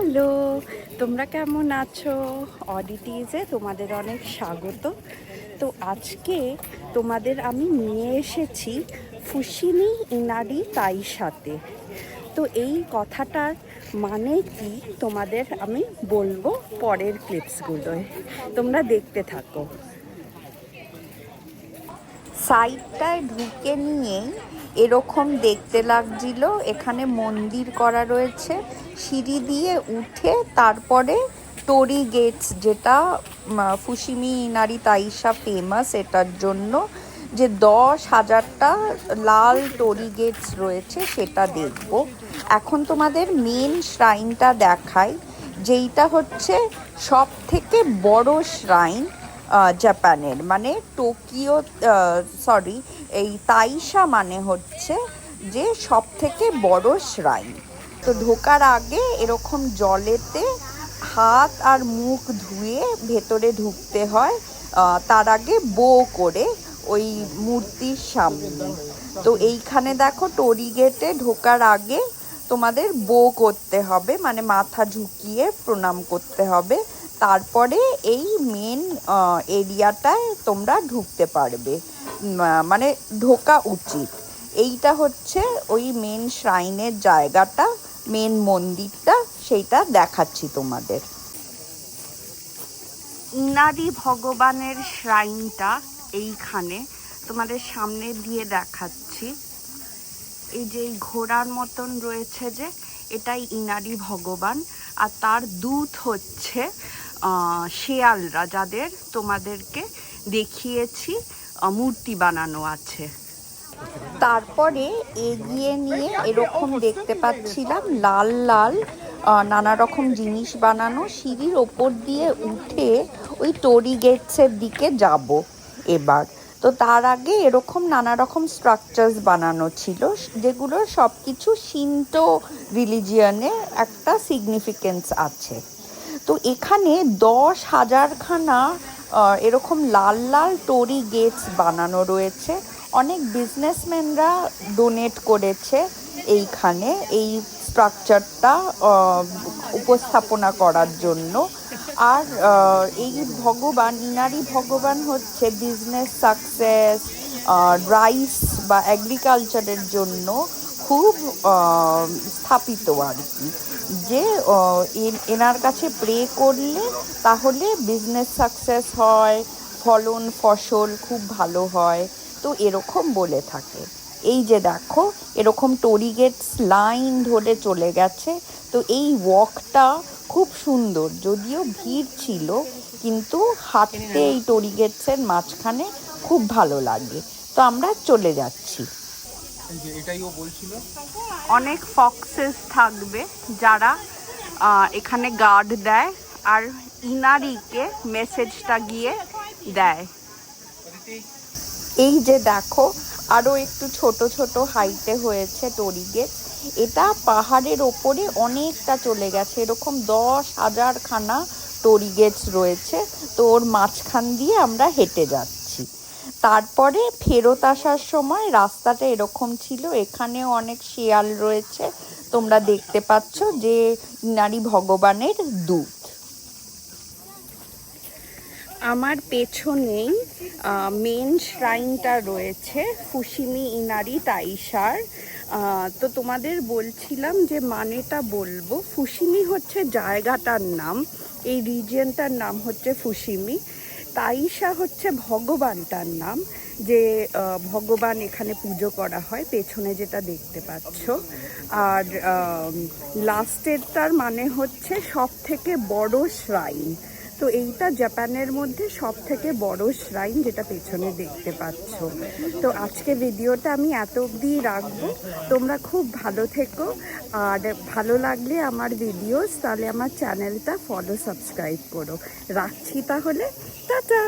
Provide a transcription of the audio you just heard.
Hello, তোমরা কেমন আছো? অডিটিজে তোমাদের অনেক স্বাগত। তো আজকে তোমাদের আমি নিয়ে এসেছি ফুসিমি ইনারি তাইশাতে। তো এই কথাটার মানে কি তোমাদের আমি বলবো পরের ক্লিপসগুলোয়, তোমরা দেখতে থাকো। সাইডটায় ঢুকে নিয়েই এরকম দেখতে লাগছিল। এখানে মন্দির করা রয়েছে, সিঁড়ি দিয়ে উঠে তারপরে টোরি গেটস, যেটা ফুসিমি ইনারি তাইশা ফেমাস এটার জন্য, যে 10,000টা লাল টোরি গেটস রয়েছে সেটা দেখব। এখন তোমাদের মেন শ্রাইনটা দেখাই, যেইটা হচ্ছে সব থেকে বড় শ্রাইন জাপানের, মানে টোকিও, সরি, এই তাইশা মানে হচ্ছে যে সব থেকে বড় শ্রাইন। তো ঢোকার আগে এরকম জলেতে হাত আর মুখ ধুয়ে ভেতরে ঢুকতে হয়, তার আগে বো করে ওই মূর্তির সামনে। তো এইখানে দেখো টোরি গেটে ঢোকার আগে তোমাদের বো করতে হবে, মানে মাথা ঝুঁকিয়ে প্রণাম করতে হবে, তারপরে এই মেন এরিয়াটায় তোমরা ঢুকতে পারবে, মানে ঢোকা উচিত। এইটা হচ্ছে ওই মেন শ্রাইনের জায়গাটা, মেন মন্দিরটা, সেইটা দেখাচ্ছি তোমাদের। ইনারি ভগবানের শ্রাইনটা এইখানে তোমাদের সামনে দিয়ে দেখাচ্ছি। এই যে ঘোড়ার মতন রয়েছে, যে এটাই ইনারি ভগবান, আর তার দূত হচ্ছে শেয়ালরা, যাদের তোমাদেরকে দেখিয়েছি মূর্তি বানানো আছে। তারপরে এগিয়ে নিয়ে এরকম দেখতে পাচ্ছিলাম লাল লাল নানা রকম জিনিস বানানো, সিঁড়ির ওপর দিয়ে উঠে ওই টোরি গেটসের দিকে যাব এবার। তো তার আগে এরকম নানা রকম স্ট্রাকচার্স বানানো ছিল, যেগুলো সব কিছু শিন্টো রিলিজিয়নের একটা সিগনিফিকেন্স আছে। তো এখানে 10,000খানা এরকম লাল লাল টোরি গেটস বানানো রয়েছে। অনেক বিজনেসম্যানরা ডোনেট করেছে এইখানে এই স্ট্রাকচারটা উপস্থাপনা করার জন্য। আর এই ভগবান, ইনারি ভগবান হচ্ছে বিজনেস সাকসেস, রাইস বা এগ্রিকালচারের জন্য খুব স্থাপিত আর কি, যে এনার কাছে প্রে করলে তাহলে বিজনেস সাকসেস হয়, ফলন ফসল খুব ভালো হয়, তো এরকম বলে থাকে। এই যে দেখো এরকম টোরি গেটস লাইন ধরে চলে গেছে। তো এই ওয়াকটা খুব সুন্দর, যদিও ভিড় ছিল, কিন্তু হাঁটতে এই টোরি গেটসের মাঝখানে খুব ভালো লাগে। তো আমরা চলে যাচ্ছি। অনেক ফক্সেস থাকবে যারা এখানে গার্ড দেয় আর ইনারিকে মেসেজটা গিয়ে দেয়। এই যে দেখো আরও একটু ছোট ছোট হাইটে হয়েছে টোরি গেট। এটা পাহাড়ের ওপরে অনেকটা চলে গেছে, এরকম 10,000খানা টোরি গেটস রয়েছে। তো ওর মাঝখান দিয়ে আমরা হেঁটে যাচ্ছি। তারপরে ফেরত আসার সময় রাস্তাটা এরকম ছিল, এখানেও অনেক শেয়াল রয়েছে, তোমরা দেখতে পাচ্ছ, যে ইনারি ভগবানের দূত। আমার পেছনেই মেন শ্রাইনটা রয়েছে ফুসিমি ইনারি তাইশার। তো তোমাদের বলছিলাম যে মানেটা বলবো। ফুসিমি হচ্ছে জায়গাটার নাম, এই রিজিয়নটার নাম হচ্ছে ফুসিমি। তাইশা হচ্ছে ভগবানটার নাম, যে ভগবান এখানে পুজো করা হয়, পেছনে যেটা দেখতে পাচ্ছ। আর লাস্টেরটার মানে হচ্ছে সব থেকে বড় শ্রাইন। তো এইটা জাপানের মধ্যে সব থেকে বড় শ্রাইন, যেটা পেছনে দেখতে পাচ্ছ। তো আজকে ভিডিওটা আমি এত অবধি রাখবো। তোমরা খুব ভালো থেকো, আর ভালো লাগলে আমার ভিডিওস, তাহলে আমার চ্যানেলটা ফলো সাবস্ক্রাইব করো। রাখছি তাহলে, টাটা।